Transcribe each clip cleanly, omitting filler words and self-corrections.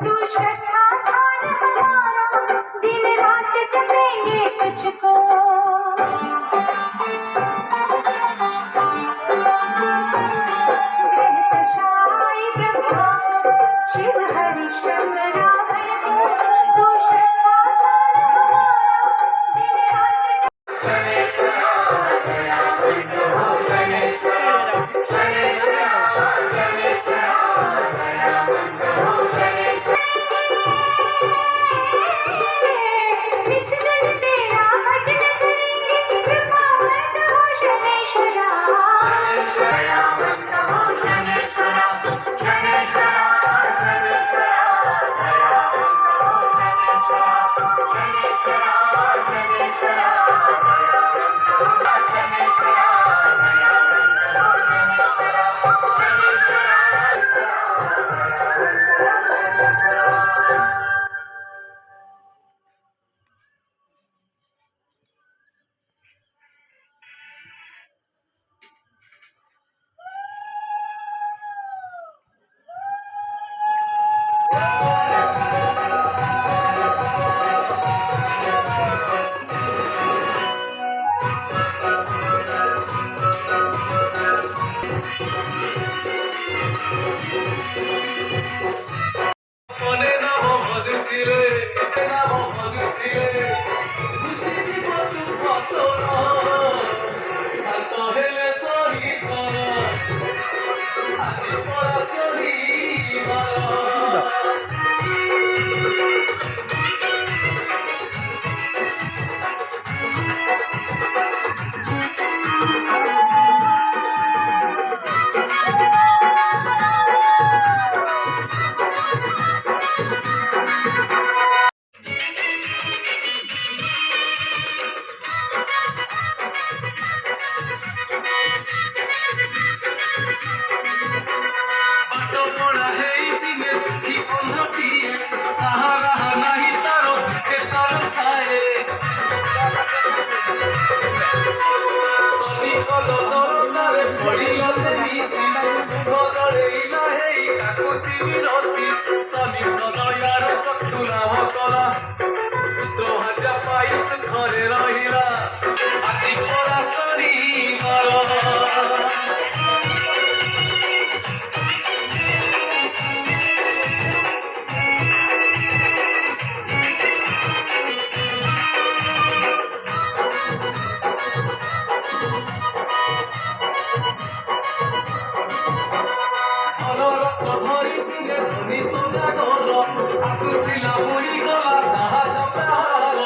तू श्रद्धा स्थान हमारा, दिन रात जपेंगे तुझको। ग्रहदशाई ब्रह्मा शिव हरिश्चंद्र रावण को, तू श्रद्धा स्थान हमारा, दिन रात इस दिन तेरा भजन करेंगे, कृपावंत हो शनैश्वरा। दयावंत हो शनैश्वरा, शनैश्वरा, शनैश्वरा, दयावंत हो शनैश्वरा, शनैश्वरा, शनैश्वरा, दयावंत हो शनैश्वरा, दयावंत हो शनैश्वरा, शनैश्वरा। ঘরে রহিলা আজি পরাশরী মর ধরি দিনে ধনী সোজা ঘর আসুଥିଲା বুড়ি গলা জাহাজ পাহাড়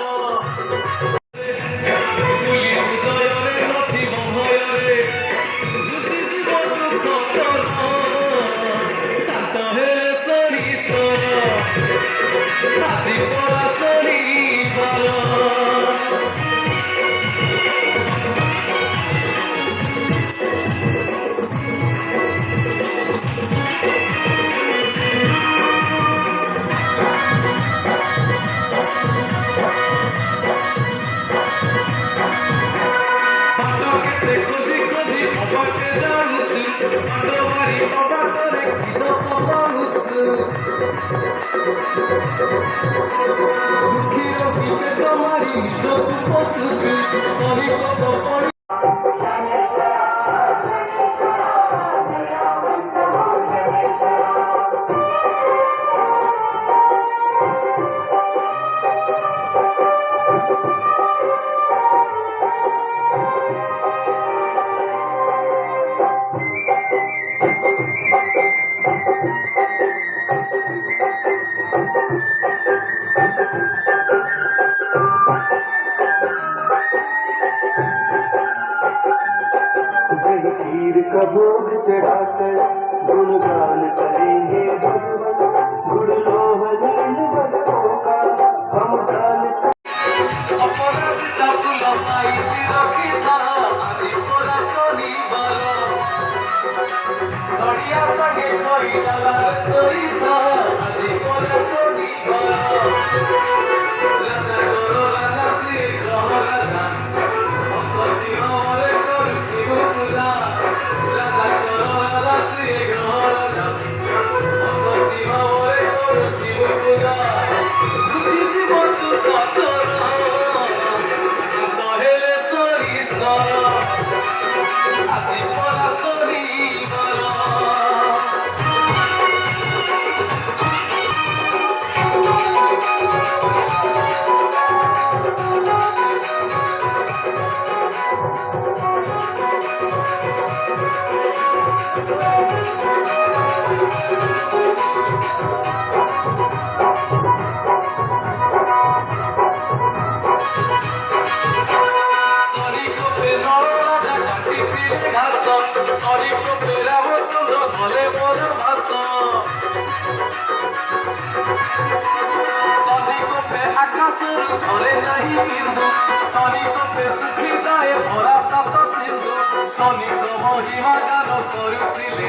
କପେ ଶୁଖିଯାଏ ଭରା ସାତ ସିନ୍ଧୁ ଶନିଙ୍କ ମହିମା ଗାନ କରୁଥିଲେ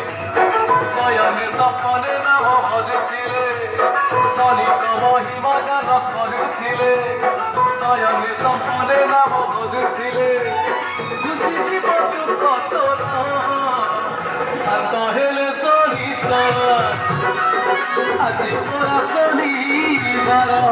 ଶୟନେ ସପନେ ନାମ ଭଜୁଥିଲେ ଶନିଙ୍କ ମହିମା ଗାନ କରୁଥିଲେ ଶୟନେ ସପନେ ନାମ ଭଜୁଥିଲେ ଖୁସି ଯିବ ଦୁଃଖ ତୋର ଶାନ୍ତ ହେଲେ ଶନିଶ୍ଚର ଆଜି ପରା ଶନିବାର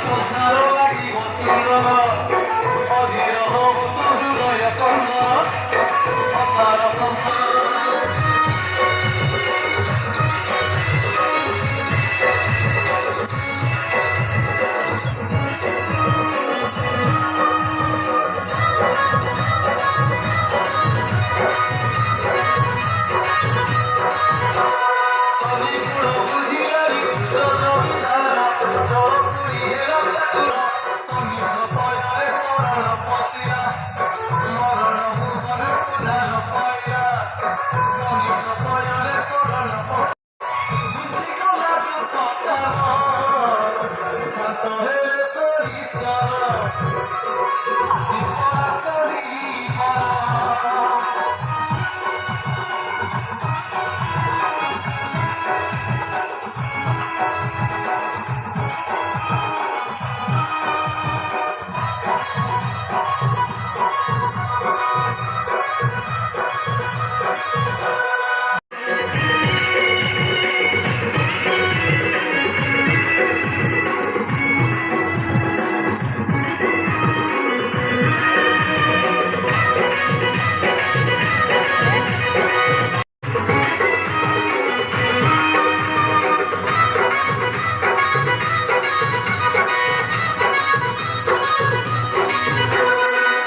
ସଂସାର ଲାଗିବ ସୁନ୍ଦର ଅଧୀର ହବ ତୋ ହୃଦୟ କନ୍ଦର ଅସାର ସଂସାର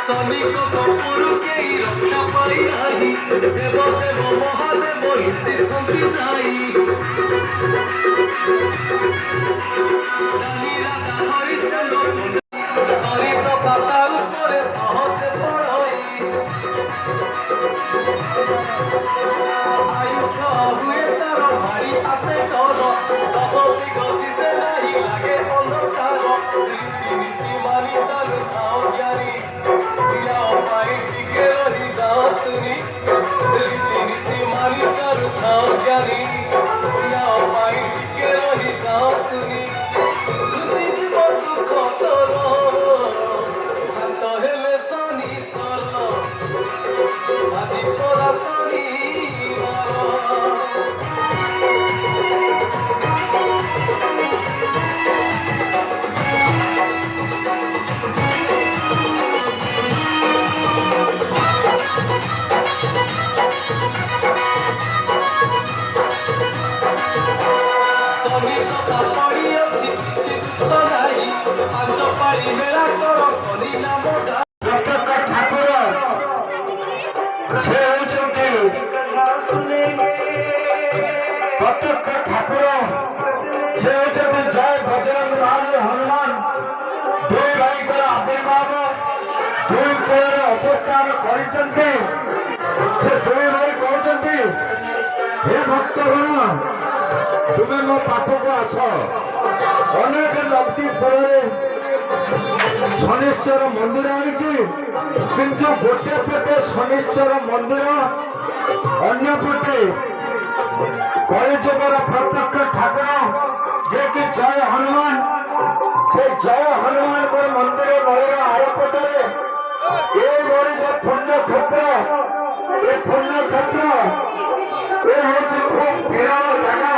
ଶନିଙ୍କ କପୁରୁ କେହି ରକ୍ଷା ପାଇ ନାହିଁ ଦେବ ଦେବ ମହାଦେବ ଲୁଚିଛନ୍ତି ଯାଇ ରାନୀ ରାଜା ହରିଶ୍ଚନ୍ଦ୍ର ସରିତ ସାତା ଉପରେ ସହଜେ ପଢ଼ଇ ଆୟୁଷ ହୁଏ ତାର ଭାରି ଆସେ ଡର ଦଶ ଦିଗ ଦିଶେ ନାହିଁ ଲାଗେ ଅନ୍ଧକାର ରୀତିନୀତି ମାନି ଚାଲୁଥାଉ ଜ୍ଞାନୀ ଟିକେ ରହି ଯାଅ ତୁନି ରୀତିନୀତି ମାନି ଚାଲୁଥାଉ ଜ୍ଞାନୀ ଟିକେ ରହି ଯାଅ ତୁନି ଖୁସି ଯିବ ଦୁଃଖ ତୋର ଶାନ୍ତ ହେଲେ ଶନିଶ୍ଚର ଆଜି ପରା ଶନିବାର ଶନିଙ୍କ ସାପଡ଼ି ଅଛି କିଛି ଦୁଃଖ ନାହିଁ ପାଞ୍ଚ ପାଳି ମେଳା କର ଶନି ନାମ ପ୍ରତ୍ୟେକ ଠାକୁର ସେ ହେଉଛନ୍ତି ପ୍ରତ୍ୟେକ ଠାକୁର ସେ ହେଉଛନ୍ତି ଜୟ ବଜରଙ୍ଗ ବାହାନ ହନୁମାନ ଦୁଇ ଭାଇଙ୍କର ଆବିର୍ଭାବ ଦୁଇ କୂଳରେ ଅବସ୍ଥାନ କରିଛନ୍ତି ସେ ଦୁଇ ଭାଇ କହୁଛନ୍ତି ହେ ଭକ୍ତଗଣ ତୁମେ ମୋ ପାଖକୁ ଆସ ଅନେକ ନଦୀପୁରରେ ଶନିଶ୍ଚର ମନ୍ଦିର ଆଣିଛି କିନ୍ତୁ ଗୋଟିଏ ପଟେ ଶନିଶ୍ଚର ମନ୍ଦିର ଅନ୍ୟ ପଟେ କଳିଯୁଗର ପ୍ରତ୍ୟକ୍ଷ ଠାକୁର ଯିଏକି ଜୟ ହନୁମାନ ସେ ଜୟ ହନୁମାନଙ୍କ ମନ୍ଦିର ନଈର ଆରପଟରେ ଏଭଳି ଯେ ପୁଣ୍ୟକ୍ଷେତ୍ର ଏ ପୁଣ୍ୟକ୍ଷେତ୍ର ଏ ହେଉଛି ଖୁବ୍ ବିରଳ ଜାଗା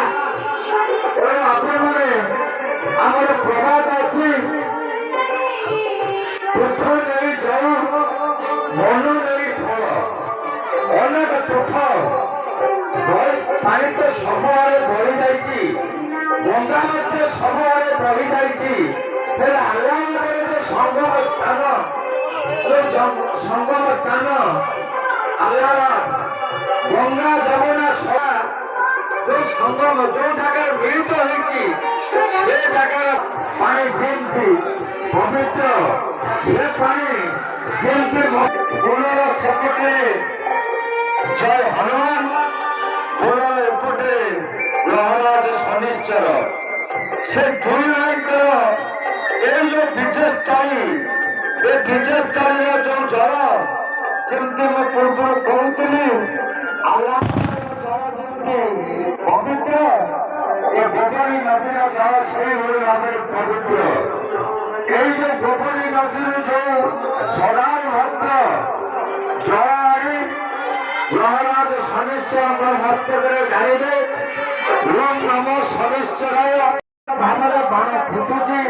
ଆପଣମାନେ ଆମର ପ୍ରବାଦ ଅଛି ତୁଠ ନେଇ ଜଳ ମନ ନେଇ ଫଳ ଅନେକ ତୁଠ ପାଣି ତ ସବୁଆଡ଼େ ବଢି ଯାଇଛି ଗଙ୍ଗା ମଧ୍ୟ ସବୁଆଡ଼େ ବଢି ଯାଇଛି ହେଲେ ଆଲ୍ଲାହଙ୍କର ଯେ ସଙ୍ଗମ ସ୍ଥାନ ଆଲ୍ଲାର ଗଙ୍ଗା ଯମୁନା ସଭା ଯୋଉ ସଙ୍ଗମ ଯୋଉ ଜାଗାରେ ମିଳିତ ହେଇଛି ସେ ଜାଗାର ପାଣି ଯେମିତି ପବିତ୍ର, ସେ ପାଣି ଯେମିତି ପୁନର ସେପଟେ ଜୟ ହନୁମାନ, ପୁନର ଏପଟେ ପ୍ରହରାଜ ଶନିଶ୍ଚର। ସେ ଦୁଇ ଭାଇଙ୍କର এই যে বিଜୟସ୍ଥଳୀ, ଏ ବିଜୟସ୍ଥଳୀର ଯୋଉ ଜଳ ଯେମିତି ମୁଁ ପୂର୍ବରୁ କହୁଥିଲି ଆଲ୍ଲାହର ଜଳ ଯେମିତି ପବିତ୍ର, ଏ ଗୋବରୀ ନଦୀର ଜଳ ସେଇଭଳି ଭାବରେ ପବିତ୍ର। এই যে ଗୋବରୀ ନଦୀରୁ ଯୋଉ ସଦାର ଭକ୍ତ ଜଳ ଆଣି ପ୍ରହରାଜ ଶନିଶ୍ଚରଙ୍କ ମସ୍ତକରେ ଢାଳିବେ, ଓಂ ନମଃ ଶନିଶ୍ଚରାୟ ଭାବରେ ବାଣ ଫୁଟୁଛି।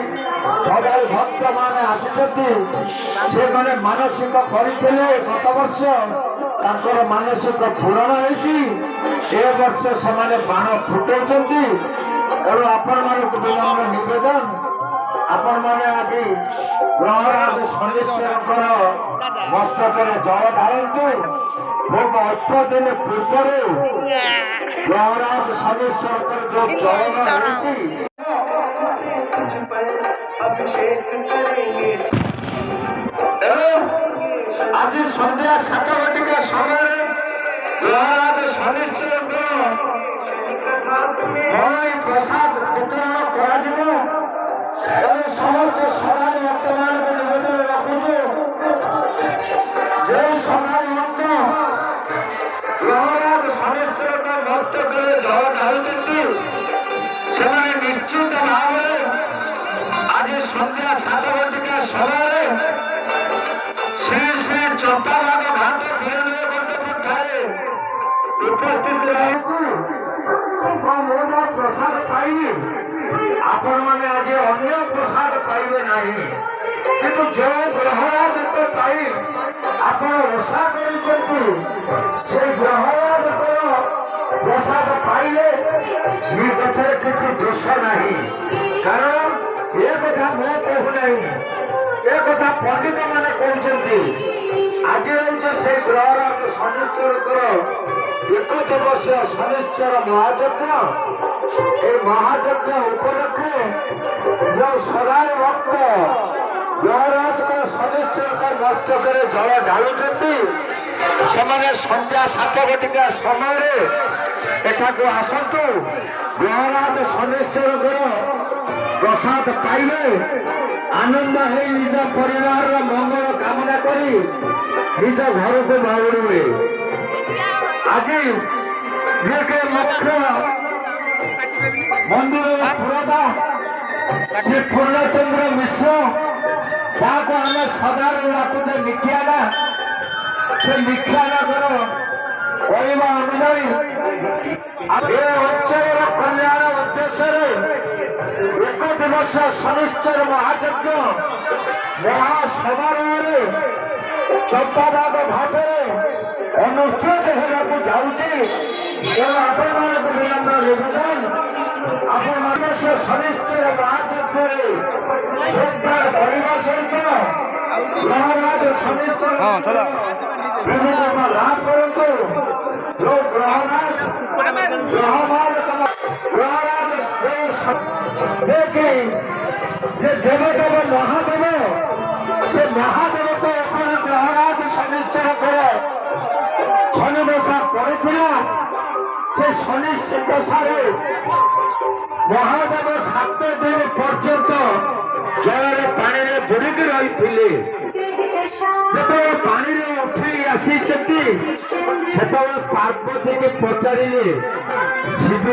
ସଦାଇ ଭକ୍ତ ମାନେ ଆସିଛନ୍ତି, ସେମାନେ ମାନସିକ କରିଥିଲେ ଗତ ବର୍ଷ, ତାଙ୍କର ମାନସିକ ପୂରଣ ହେଇଛି। ଏ ବର୍ଷ ସେମାନେ ବାଣ ଫୁଟଉଛନ୍ତି। ତେଣୁ ଆପଣମାନଙ୍କୁ ବିନମ୍ର ନିବେଦନ, ଆପଣମାନେ ଆଜି ପ୍ରହରାଜ ଶନିଶ୍ଚରଙ୍କର ମସ୍ତକରେ ଜଳ ଢାଳନ୍ତୁ। ଖୁବ୍ ଅଳ୍ପ ଦିନ ପୂର୍ବରୁ ପ୍ରହରାଜ ଶନିଶ୍ଚରଙ୍କର ଯୋଉ ଜଳ ରହିଛି ଆଜି ସନ୍ଧ୍ୟା 7 ଘଟିକା ସମୟରେ ପ୍ରହରାଜ ଶନିଶ୍ଚରଙ୍କର ଘରୋଇ ପ୍ରସାଦ ବିତରଣ କରାଯିବ। ତେଣୁ ସମସ୍ତ ସମାଜ ଭକ୍ତମାନଙ୍କୁ ନିବେଦନ ରଖୁଛୁ, ଯେଉଁ ସମାଜ ଭକ୍ତ ପ୍ରହରାଜ ଶନିଶ୍ଚରଙ୍କ ମସ୍ତକରେ ଜଳ ଢାଳୁଛନ୍ତି ସେମାନେ ନିଶ୍ଚିତ ଭାବରେ ଆଜି ସନ୍ଧ୍ୟା 7 ଘଟିକା ସମୟରେ ଶ୍ରୀ ଶ୍ରୀ ଚମ୍ପାବାଗ ଘାଟ କିରଣୀୟ ମଣ୍ଡପ ଠାରେ ଉପସ୍ଥିତ ରହନ୍ତୁ। ମୁଁ ପ୍ରସାଦ ପାଇବି, ଆପଣମାନେ ଆଜି ଅନ୍ୟ ପ୍ରସାଦ ପାଇବେ ନାହିଁ। କିନ୍ତୁ ଯେଉଁ ଗ୍ରହରାଜଙ୍କ ପାଇଁ ଆପଣ ଓଷା କରିଛନ୍ତି ସେଇ ଗ୍ରହରାଜଙ୍କର ପ୍ରସାଦ ପାଇଲେ ଏ କଥାରେ କିଛି ଦୋଷ ନାହିଁ। କାରଣ ଏ କଥା ମୁଁ କହୁନାହିଁ, ଏ କଥା ପଣ୍ଡିତ ମାନେ କହୁଛନ୍ତି। ଆଜି ହେଉଛି ସେଇ ଗ୍ରହରାଜ ଶନିଶ୍ଚରଙ୍କର 1 ଦିବସୀୟ ଶନିଶ୍ଚର ମହାଯଜ୍ଞ। এই মহাযজ্ঞ উপলক্ষে ଯେଉଁ ସଦାଇ ଭକ୍ତ ଗ୍ରହରାଜଙ୍କ ଶନିଶ୍ଚରଙ୍କ ମସ୍ତକରେ ଜଳ ଢାଳୁଛନ୍ତି ସେମାନେ ସନ୍ଧ୍ୟା 7 ଘଟିକା ସମୟରେ ଏଠାକୁ ଆସନ୍ତୁ। ଗ୍ରହରାଜ ଶନିଶ୍ଚରଙ୍କର ପ୍ରସାଦ ପାଇବେ, ଆନନ୍ଦ ହେଇ ନିଜ ପରିବାରର ମଙ୍ଗଳ କାମନା କରି ନିଜ ଘରକୁ ବାହୁଡ଼ିବେ। ଆଜି ଯିଏକି ମୁଖ୍ୟ ମନ୍ଦିରର ପୁରୋଧା ଶ୍ରୀ ପୂର୍ଣ୍ଣଚନ୍ଦ୍ର ମିଶ୍ର, ତାହାକୁ ଆମେ ସଦାରୁ ଡାକୁଛେ ମିଖିଆନା। ସେ ମିଖିଆନାଙ୍କର କହିବା ଅନୁଯାୟୀ ଏ ଅଞ୍ଚଳର କଲ୍ୟାଣ ଉଦ୍ଦେଶ୍ୟରେ 1 ଦିବସ ଶନିଶ୍ଚର ମହାଯଜ୍ଞ ମହାସମାରୋହରେ ଚମ୍ପାବାଗ ଘାଟରେ ଅନୁଷ୍ଠିତ ହେବାକୁ ଯାଉଛି। ତେଣୁ ଆପଣମାନଙ୍କୁ ବିନମ୍ର ନିବେଦନ, ଆପଣମାନେ ଶନିଶ୍ଚର ମହାଯଜ୍ଞରେ ଯୋଗଦାନ କରିବା ସହିତ ଗ୍ରହରାଜ ଶନିଶ୍ଚର ବିଭୂତି ଲାଭ କରନ୍ତୁ। ଯୋଉ ଗ୍ରହରାଜ ଯେ ଦେବଦେବ ମହାଦେବ, ସେ ମହାଦେବଙ୍କ ଉପରେ ଗ୍ରହରାଜ ଶନିଶ୍ଚରଙ୍କର ଶନି ଦଶା ପଡ଼ିଥିଲା। ସେ ଶନି ଦଶାରେ ମହାଦେବ 7 ଦିନ ପର୍ଯ୍ୟନ୍ତ ଜଳରେ ପାଣିରେ ବୁଡ଼ିକି ରହିଥିଲେ। ଯେତେବେଳେ ପାଣିରେ ଉଠି ଆସିଛନ୍ତି ସେତେବେଳେ ପାର୍ବତୀକି ପଚାରିଲେ, ଶିବ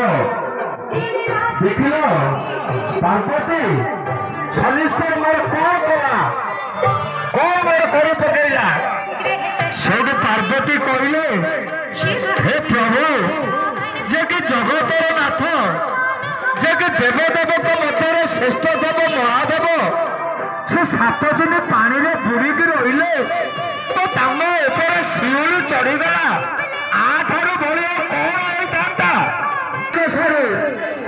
ଦେଖିଲ ପାର୍ବତୀ ଶନିଶ୍ଚର ମୋର କଣ କଲା, କଣ ମୋର କରି ପକେଇଲା? ସେଇଠୁ ପାର୍ବତୀ କହିଲେ, ହେ ପ୍ରଭୁ, ଯେ କି ଜଗତର ନାଥ, ଯେ କି ଦେବଦେବଙ୍କ ମଧ୍ୟରେ ଶ୍ରେଷ୍ଠ ଦେବ ମହାଦେବ, ସେ 7 ଦିନ ପାଣିରେ ବୁଡ଼ିକି ରହିଲେ ତ ତାଙ୍କ ଉପରେ ଶିଉଳି ଚଢ଼ିଗଲା। ଆଠାରୁ ବଳିଆ କଣ ହେଇଥାନ୍ତା?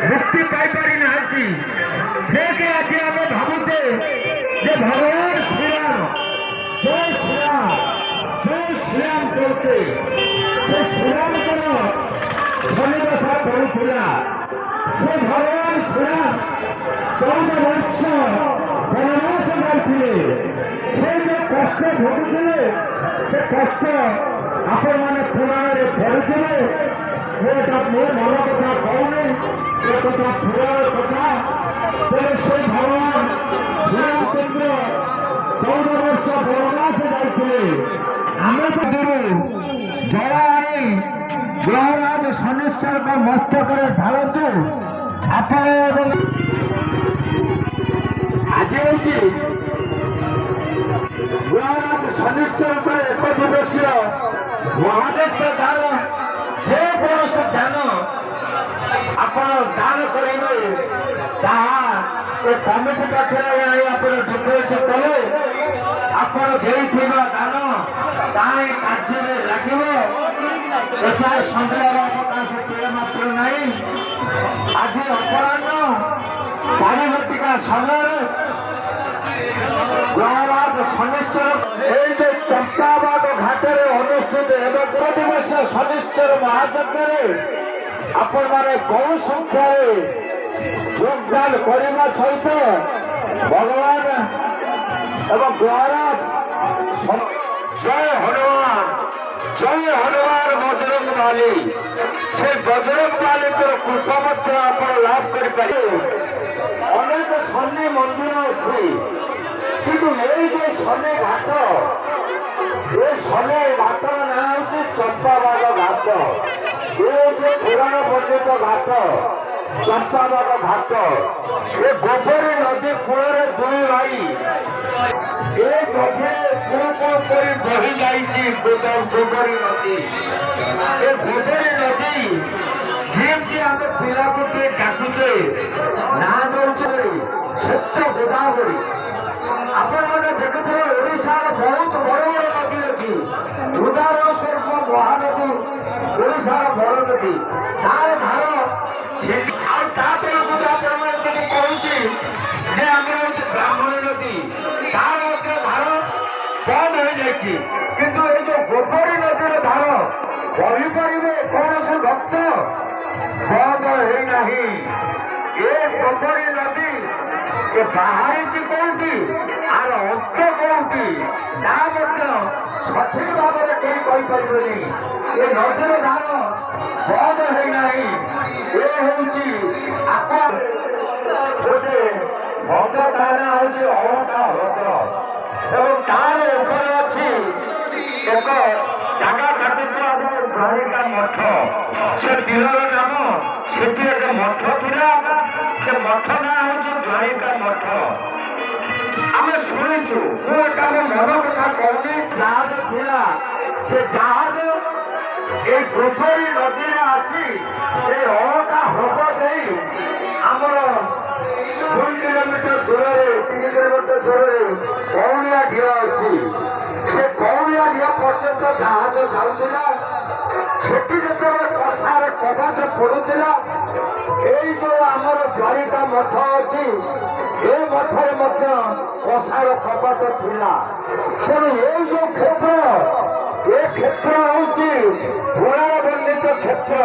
ମୁକ୍ତି ପାଇପାରି ନାହାନ୍ତି। ଯେ କି ଆଜି ଆମେ ଭାବୁଛେ ଯେ ଭଗବାନ ଶ୍ରୀରାମ, ଜୟ ଶ୍ରୀରାମ, জয় শ্রীরাম করতে সে শ্রীরাম কোন ধন্যবাসা করুଥିଲା সে ভগবান শ্রীরাম 14 ବର୍ଷ বনবাস ଯାଇଥିଲେ ସେ যে কষ্ট ভোগুଥିଲେ ସେ কষ্ট ଆପଣମାନେ ପୁରାଣରେ ପଢୁଥିଲେ এটা ମୋ ମନ କଥା କହୁନି ଏ କଥା ପୁରାଣ କଥା ତେଣୁ ସେ ଭଗବାନ ଶ୍ରୀରାମଚନ୍ଦ୍ର 14 ବର୍ଷ ବନବାସ ଯାଇଥିଲେ ଆମେ ମଧ୍ୟରୁ ଜଳ ଆଣି ଗ୍ରହରାଜ ଶନିଶ୍ଚରଙ୍କ ମସ୍ତକରେ ଢାଳନ୍ତୁ ଆପଣ ଏବଂ ଆଜି ହେଉଛି ଗ୍ରହରାଜ ଶନିଶ୍ଚରଙ୍କର 1 ଦିବସୀୟ ମହାଦେବ ଦାନ ଯେ କୌଣସି ଦାନ ଆପଣ ଦାନ କରିବେ ତାହା ଏ କମିଟି ପାଖରେ ଆଣି ଆପଣ ଡିପୋଜିଟ୍ କଲେ ଆପଣ ଦେଇଥିବା ଦାନ ତାହା ଏ କାର୍ଯ୍ୟରେ ଲାଗିବ ଏଠାରେ ସନ୍ଦେହର ଅବକାଶ ଟିଏ ମାତ୍ର ନାହିଁ ଆଜି ଅପରାହ୍ନ 4 ଘଟିକା ସମୟରେ ଗ୍ରହରାଜ ଶନିଶ୍ଚର এই যে চম্পাবাদ ঘাটে অনুষ্ঠিত এবং 1 দিবসীୟ শনিশ্চর মহাযজ্ঞରେ ଆପଣମାନେ ବହୁ ସଂଖ୍ୟାରେ ଯୋଗଦାନ କରିବା ସହିତ ଭଗବାନ ଏବଂ ଗ୍ରହରାଜ ଜୟ ହନୁମାନ ବଜରଙ୍ଗ ବାଲି ସେ ବଜରଙ୍ଗ ବାଲିଙ୍କର କୃପା ମଧ୍ୟ ଆପଣ ଲାଭ କରିପାରିବେ ଅନେକ ଶନି ମନ୍ଦିର ଅଛି କିନ୍ତୁ ଏଇ যে ଶନି ଘାଟ ଏ ଶନି ଘାଟର ନାଁ ହେଉଛି ଚମ୍ପାବାଗ ଘାଟ ଏ ହେଉଛି ପୁରାଣ ବର୍ଣ୍ଣିତ ଘାଟ ଚମ୍ପାବାଗ ଘାଟ ଏ ଗୋବରୀ ନଦୀ କୂଳରେ 2 ଭାଇ ଏ ଗଭୀର କୁଳ କରି ବହି ଯାଇଛି ଗୋବରୀ ନଦୀ ଏ ଗୋବରୀ ନଦୀ ଯେମିତି ଆମେ ପିଲାକୁ ଟିକେ ଡାକୁଛେ ନାଁ ଦେଉଛେ ସତ୍ୟ ଗୋଦାବରୀ ଆପଣମାନେ ଦେଖୁଥିବେ ଓଡ଼ିଶାର ବହୁତ ବଡ଼ ବଡ଼ ନଦୀ ଅଛି ଉଦାହରଣ ସ୍ୱରୂପ ମହାନଦୀ ଓଡ଼ିଶାର ବଡ଼ ନଦୀ ତାର ଧାର ଆଉ ତା ତଳକୁ ଆପଣମାନଙ୍କୁ ମୁଁ କହୁଛି ଯେ ଆମର ହେଉଛି ବ୍ରାହ୍ମଣୀ ନଦୀ ତାର ମଧ୍ୟ ଧାର ବନ୍ଦ ହୋଇଯାଇଛି କିନ୍ତୁ ଏଇ ଯୋଉ ଗୋବରୀ ନଦୀର ଧାର କହିପାରିବେ କୌଣସି ଭକ୍ତ ବନ୍ଦ ହୋଇନାହିଁ ଏ ଗୋବରୀ ନଦୀ ଏ ବାହାରିଛି କୋଉଠି ଆର ଅନ୍ତ କୋଉଠି ତା ମଧ୍ୟ ସଠିକ ଭାବରେ କେହି କହିପାରିବେନି ଏ ନଦୀର ଧାର ବନ୍ଦ ହୋଇନାହିଁ ଏ ହେଉଛି ଗୋଟେ ଭକ୍ତ ତା ନାଁ ହେଉଛି ଅଳକା ହ୍ରଦ ଏବଂ ତାର ଉପରେ ଅଛି ଏକ ଜାଗା କାଟିଥିବା ଦ୍ୱାରିକା ମଠ ସେ ତୀରର ନାମ ସେଠି ଏକ ମଠ ଥିଲା ସେ ମଠ ନାଁ ହେଉଛି ଦ୍ୱାରିକା ମଠ ଆମେ ଶୁଣିଛୁ ମୁଁ ଏଟା ମୋ ମନ କଥା କହୁନି ଜାହାଜ ଥିଲା ସେ ଜାହାଜ এই ଗୋବରୀ ନଦୀରେ ଆସି ଏ ଅଳକା ହ୍ରଦ ଦେଇ ଆମର 2 କିଲୋମିଟର ଦୂରରେ 3 କିଲୋମିଟର ଦୂରରେ କଉଳିଆ ଢିଅ ଅଛି ସେ କଉଳିଆ ଢିଅ ପର୍ଯ୍ୟନ୍ତ ଜାହାଜ ଯାଉଥିଲା ସେଠି ଯେତେବେଳେ କଷାରେ କବାଟ ପଡୁଥିଲା ଏଇ ଯୋଉ ଆମର ଦ୍ୱାରିକା ମଠ ଅଛି ଏ ମଠରେ ମଧ୍ୟ କଷାର କବାଟ ଥିଲା ତେଣୁ ଏଇ ଯୋଉ କ୍ଷେତ୍ର ଏ କ୍ଷେତ୍ର ହେଉଛି ପୁରାଣ ବର୍ଣ୍ଣିତ କ୍ଷେତ୍ର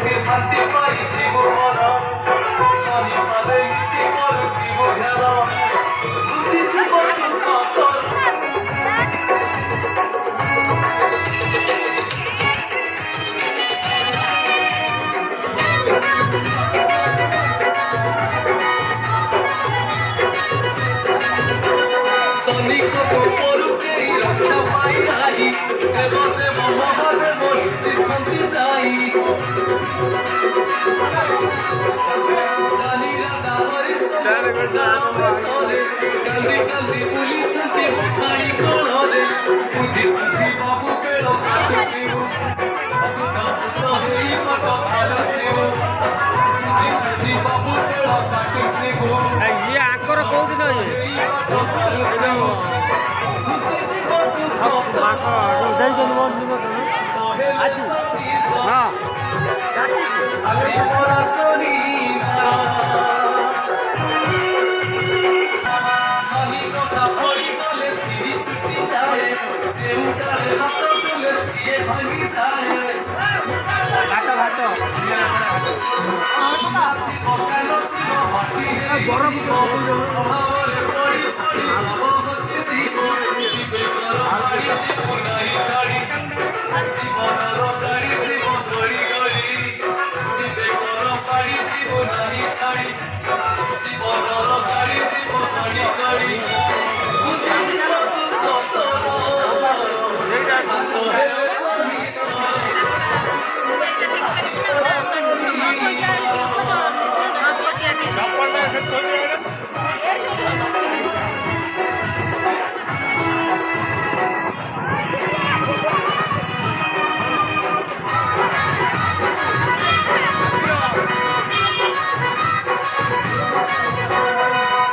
সুখে শান্তি পাই জীবন শনি পালে নীতি করুথিব ধ্যান বুঝিথিব দুঃখ তোর সনিকত পরুকে রক্ষা পাই রাহি দেব দেব মহাদেব লিখিছন্তি যাই রানী রাজা হরিশ্চন্দ্র সরে কান্দি কান্দি বুলিছন্তি মশাই কোণরে বুঝি সুঝি বাবু বেଳ କାଟୁଥିବୁ ସୁଧ ପୁତ ହେଇ ପଟ ଭାଲୁଥିବୁ ବୁଝି ସୁଝି ବାବୁ ବେଳ କାଟୁଥିବୁ ଇଏ ଆଙ୍କର କୋଉଦିନ ଇଏ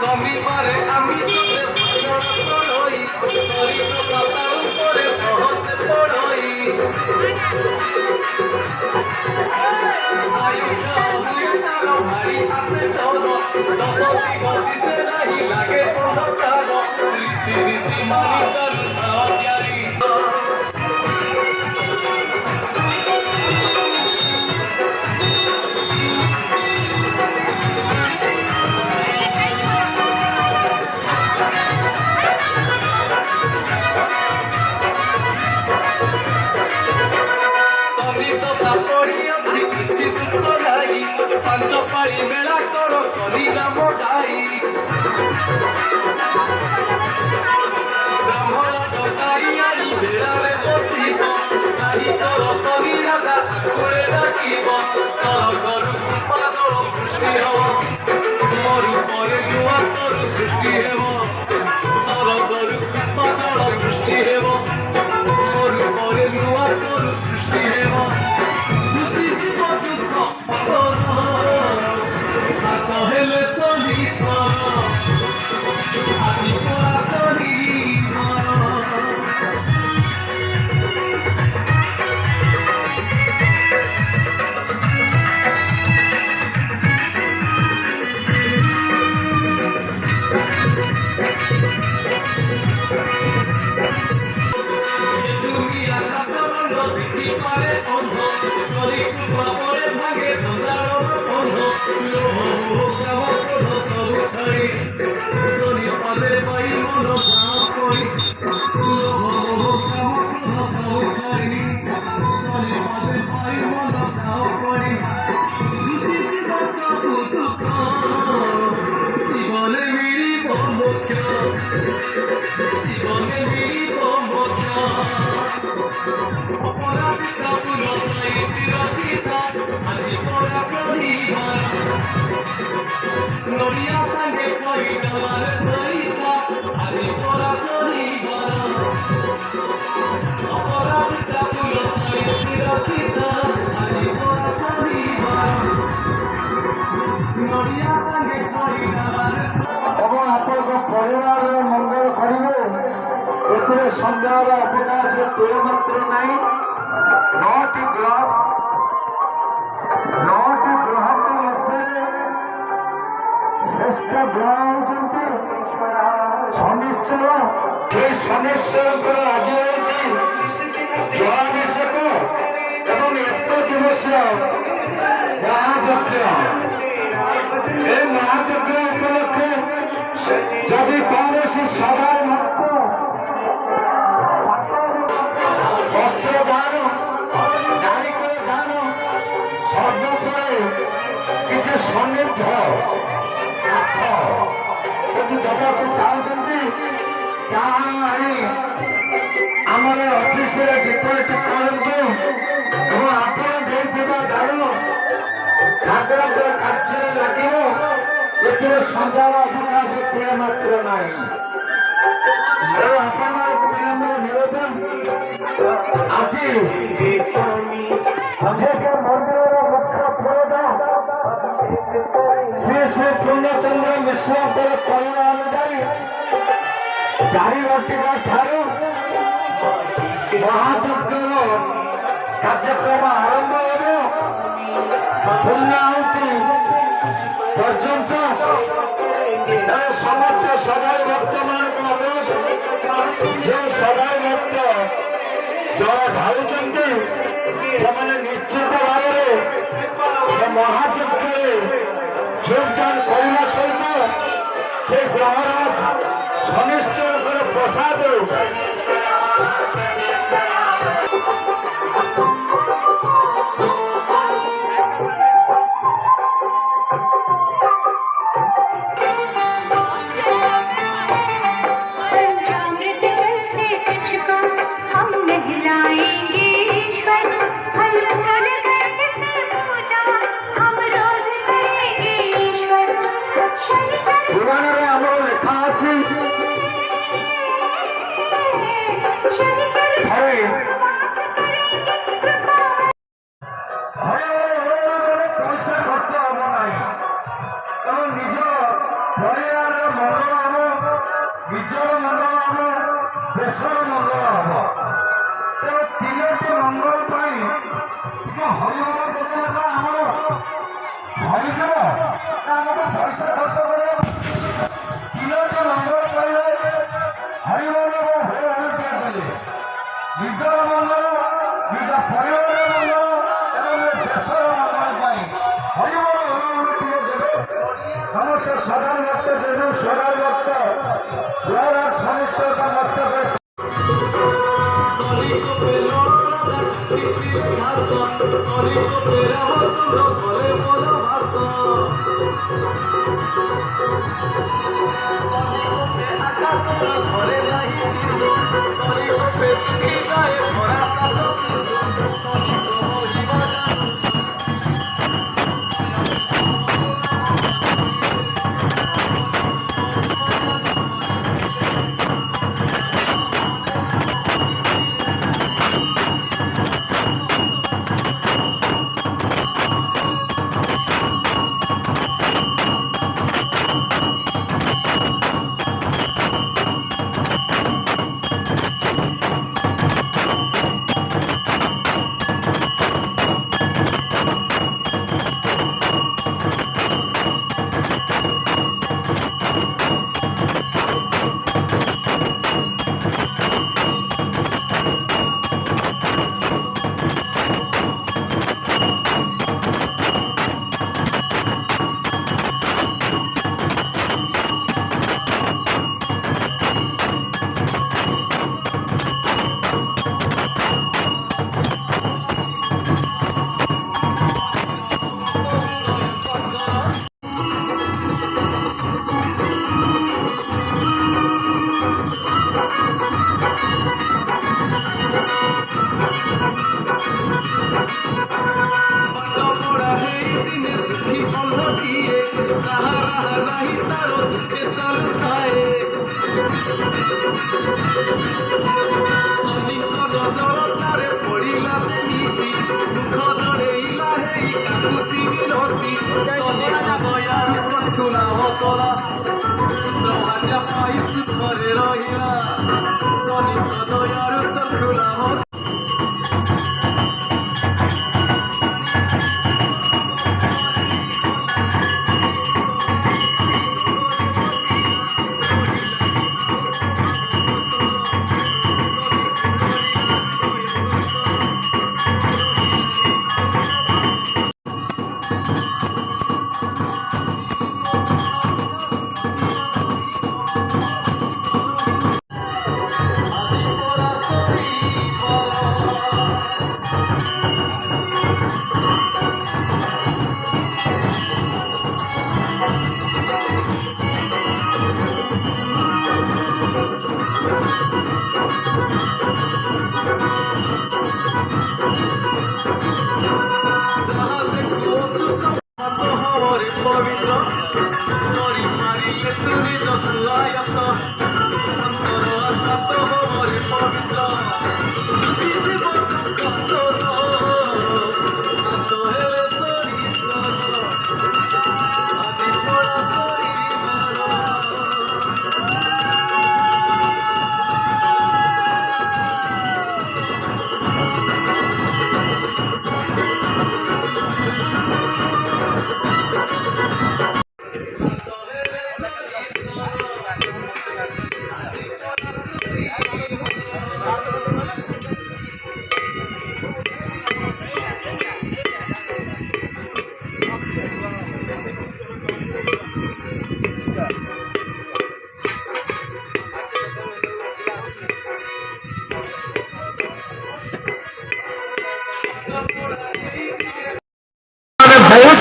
শনিবারে আমি সাথে পড়ই শরীর সকাল করে সহজ পড়ই আয়ুষ তার ভারী আসে ডর দশ দিগ দিশে নাহি লাগে অন্ধকার রীতি নীতি মানি চালুথাও জ্ঞানী সনিত সাপড়ি ଅଛି କିଛି ଦୁଃଖ ନାହିଁ ପାଞ୍ଚ ପାଳି ମେଳା କର ଶନି ନାମ ଗାଇ ବ୍ରାହ୍ମଣ ଡକାଇ ଆଣି ବେଳାରେ ବସିବ ନାହିଁ ତୋର ଶନି ରାଜା ଆକୁଳେ ଡାକିବ ସରଗରୁ କୃପାଦଳ ସୃଷ୍ଟି ହେବ ମରୁ ପରେ ନୂଆ ତୋର ସୃଷ୍ଟି ହେବ ସରଗରୁ କୃପାଦଳ ସୃଷ୍ଟି ହେବ ମରୁ ପରେ ନୂଆ ତୋର ସୃଷ୍ଟି ହେବ ବୁଝିଯିବ ଦୁଃଖ ହାତ ହେଲେ ଶନିଶ୍ୱର ଆଜି ପରା ଶନିବାର দুনিয়া সাতরঙ্গ দেখি পারে অন্ধ শরীর পরে ভাগে ধন্দার অন্ধ লোহ কাম ক্রোধ সবু ছাড়ি শনি পাদে পাই মন ভাব করি লোহ কাম ক্রোধ সবু ছাড়ি শনি পাদে পাই মন ভাব করি বুঝিব সবু দুঃখ জীবনে মিলিব মোক্ষ জীবনে মিলিব মোক্ষ অপরাধিতা পুরসাই বিরোধিতা আজি পরা শনিবার নড়িয়া সাঙ্গে কইনার সইতা আজি পরা শনিবার অপরাধিতা পুরসাই বিরোধিতা আজি পরা শনিবার নড়িয়া সাঙ্গে কইনার এবং আপনার পরিবারের মঙ্গল করিবে এতে সন্দেহর অবকাশ তিলমাত্র নাই নটি গ্রহ মধ্যে শ্রেষ্ঠ গ্রহ হচ্ছেন শনিশ্চর সেই শনিশ্চরଙ୍କର ଆଜି ହେଉଛି ଜଳାଭିଷେକ ଏବଂ ଏକ ଦିବସୀୟ କୌଣସି ସନ୍ନିଧ୍ୟ କାଠ ଯଦି ଦେବାକୁ ଚାହୁଁଛନ୍ତି ତାହା ଆଣି ଆମର ଅଫିସରେ ଡିପୋଜିଟ୍ କରନ୍ତୁ ଏବଂ ଆପଣ ଦେଇଥିବା ଦାନ ଠାକୁରଙ୍କର କାର୍ଯ୍ୟରେ ଲାଗିବ। ଏଥିରେ ସନ୍ଦେହର ଅବକାଶ ତିଳେ ମାତ୍ର ନାହିଁ। ତେଣୁ ଆପଣମାନଙ୍କୁ ବିନମ୍ର ନିବେଦନ, ଆଜି ଅଯୋଧ୍ୟା ମନ୍ଦିରର ମୁଖ୍ୟ ପୁରୋହିତ ଶ୍ରୀ ଶ୍ରୀ ପୂର୍ଣ୍ଣଚନ୍ଦ୍ର ମିଶ୍ରଙ୍କର କହିବା ଅନୁଯାୟୀ 4 ଘଟିକା ଠାରୁ ମହାଯଜ୍ଞର କାର୍ଯ୍ୟକ୍ରମ ଆରମ୍ଭ ହେବ। ପୂର୍ଣ୍ଣାହୁତି ପର୍ଯ୍ୟନ୍ତ ତେଣୁ ସମସ୍ତ ସବାଇ ଭକ୍ତମାନଙ୍କୁ ଅନୁରୋଧ, ଯେଉଁ ସବାଇ ଭକ୍ତ ଜଳ ଢାଳୁଛନ୍ତି ସେମାନେ ନିଶ୍ଚିତ ଭାବରେ ମହାଯଜ୍ଞରେ ଯୋଗଦାନ କରିବା ସହିତ ସେ ଗ୍ରହରାଜ ଶନିଶ୍ଚରଙ୍କର ପ୍ରସାଦ पंचामृत जल से तुझको हम नहलाएंगे ईश्वर, फल फल दर्द से पूजा हम रोज करेंगे ईश्वर। शनि चरण ପୁରାଣରେ ଆମର ଲେଖା ଅଛି शनि चरण ଥରେ वास करेंगे कृपा ପଇସା ଖର୍ଚ୍ଚ ହବ ନାହିଁ। ତେଣୁ ନିଜ ପରିବାରର ମଙ୍ଗଳ ହବ, ନିଜର ମଙ୍ଗଳ ହବ, ଦେଶର ମଙ୍ଗଳ ହବ। ତେଣୁ 3ଟି ମଙ୍ଗଳ ପାଇଁ ଟିକେ ହରିବୋଲ ଦେବା ଆମର ଧରିଯିବ ନା ଆମକୁ ପଇସା ଖର୍ଚ୍ଚ କରିବା? 3ଟି ମଙ୍ଗଳ ପାଇଲେ ହରିବୋଲ ଦିଆଯାଏ। ନିଜର ମଙ୍ଗଳ, ନିଜ ପରିବାରର ମଙ୍ଗଳ ଏବଂ ଦେଶର ମଙ୍ଗଳ ପାଇଁ ହରିବୋଲ ଟିକେ ଦେବେ। ସମସ୍ତେ ସଦାର ଭକ୍ତ ଯେହେତୁ ସଦାର ଭକ୍ତ ଦ୍ୱାରା ସନିଶ୍ଚୟ ଭକ୍ତ କରି ସରି କୋପେ ଲଡ଼ା କିତିରେ ଘାସ, ସରି କୋପେ ରାମଚନ୍ଦ୍ର ଘରେ ମୋର ଭାସ। ସରି କୋପେ ଆକାଶର ଝରେ ନାହିଁ ବିନ୍ଦୁ, ସରି କୋପେ ଶୁଖି ଯାଏ ଭରା ସାତ ସିନ୍ଧୁ। ସରି କହିବା ଜାଣୁ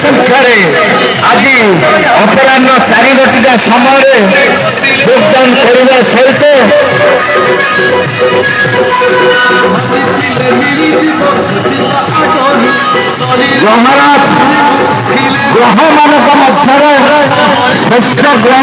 ସଂଖ୍ୟାରେ ଆଜି ଅପରାହ୍ନ 4:00 ସମୟରେ ଯୋଗଦାନ କରିବା ସହିତ ମହାରାଜ ଗ୍ରହମାନଙ୍କ ମଧ୍ୟରେ ଶ୍ରେଷ୍ଠ ଗ୍ରହ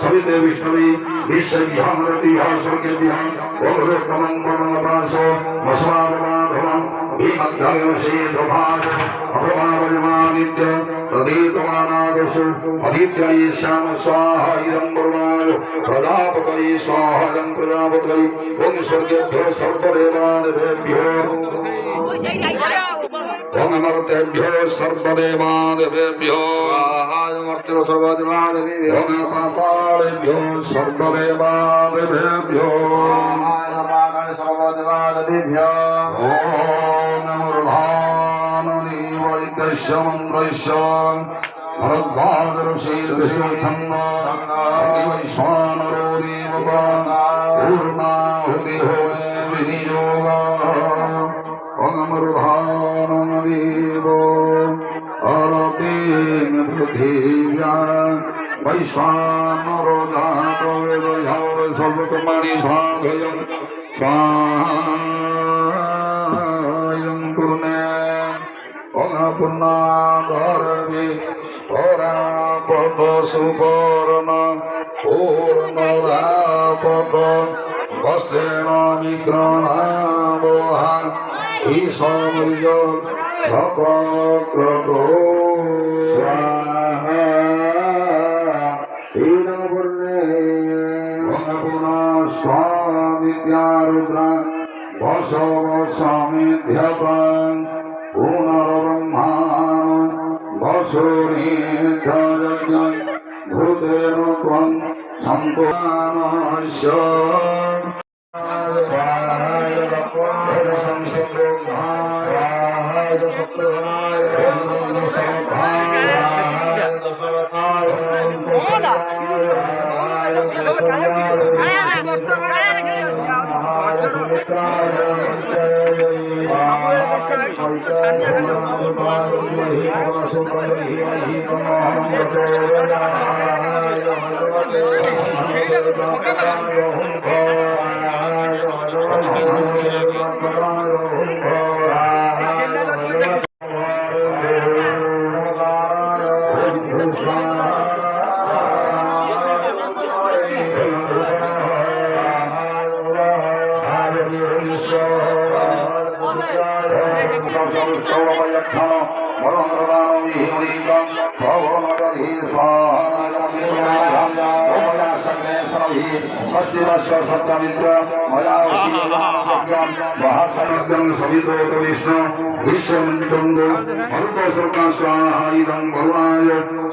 सविते विष्णवे विश्वभ्यामरतिभ्यः स्वर्गेभ्यः ओमरोत्तमं परमपासो वस्वादमाधवं भीमद्रयशेषभाज अभवावयमानित्य प्रदीप्तमानादसु अदित्यै श्याम स्वाहा इदं वरुणाय प्रजापतये स्वाहा इदं प्रजापतये ओम स्वर्गेभ्यो सर्वदेवादिभ्यो ओम अमर्तेभ्यो सर्वदेवादिभ्यो सर्वदेवादिभ्यो ओम पातालेभ्यो सर्वदेवादिभ्यो सर्वदेवादिभ्यो ओम नमोर्धाननि वैद्यस्य मन्त्रस्य भरद्वाजऋषिर्भिषन्ना वैश्वानरो देवता पूर्णाहुति होमे विनियोगा अमरुधानदेवो अरतिं पृथिव्या वैश्वानरो जातवेदयाव सर्वकर्माणि साधयन् स्वाहायं कुर्मे पूर्णाधर्मि परापद सुपर्ण पूर्णरापद वस्त्रेण विग्रणावहा ईशामर्य सपक्रतो स्वाहा पुनः स्वामित्यारुद्रा वसव समिध्यतां पुनर्ब्रह्मान् वसुरेन्द्रयज्ञं भूतेन त्वं सम्पूर्णस्य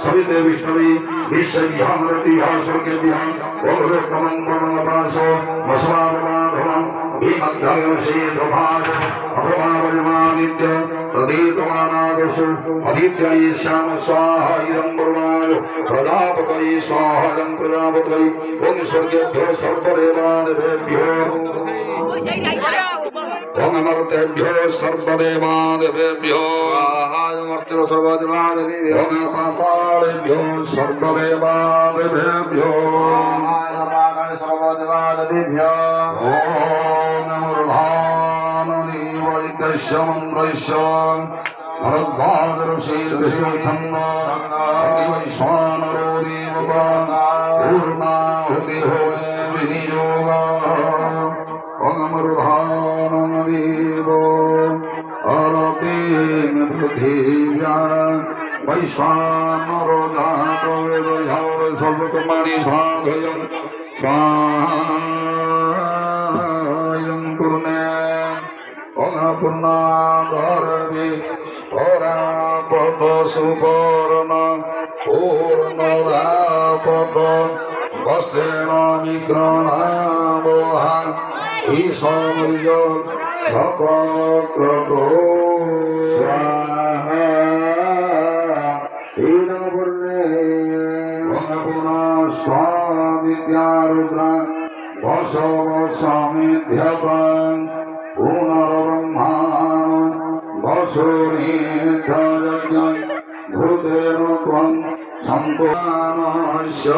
सविते विष्णवे विश्वभ्यामरतिभ्यः स्वर्गेभ्यः ओमरोत्तमं परमपासो वस्वादमाधवं भीमद्रयशेषभाज अभवावयमानित्य प्रदीप्तमानादसु अदित्यै श्याम स्वाहा इदं वरुणाय प्रजापतये स्वाहा इदं प्रजापतये ओम स्वर्गेभ्यो सर्वदेवादिभ्यो ओम अमर्तेभ्यो सर्वदेवादिभ्यो आदिमूर्तिः सर्वदेवादिदेवो पातालेभ्यो सर्वदेवादिभ्यो सर्वदेवादिभ्यो ॐ नमोर्धाननि वैद्यस्य मन्त्रस्य भरद्वाजऋषिर्भिषन्न वैश्वानरो देवता पूर्णाहुतिः मे विनियोगः अनमरुधाननदेवो अरतेन पृथिव्या वैश्वानरो जातवेदयाव सर्वकर्माणि साधयन् स्वाहायं कुर्मे पूर्णाधरवि परापद सुपर्ण पूर्णरापद वस्त्रेण विक्रणामोहा ईशमर्य सपक्रतो स्वाहा पुनः स्वादित्यारुद्रा वसव समेध्यतान् पुनर्ब्रह्मान् वसुरेध्ययज्ञन् भूतेन त्वं सम्पुरानस्य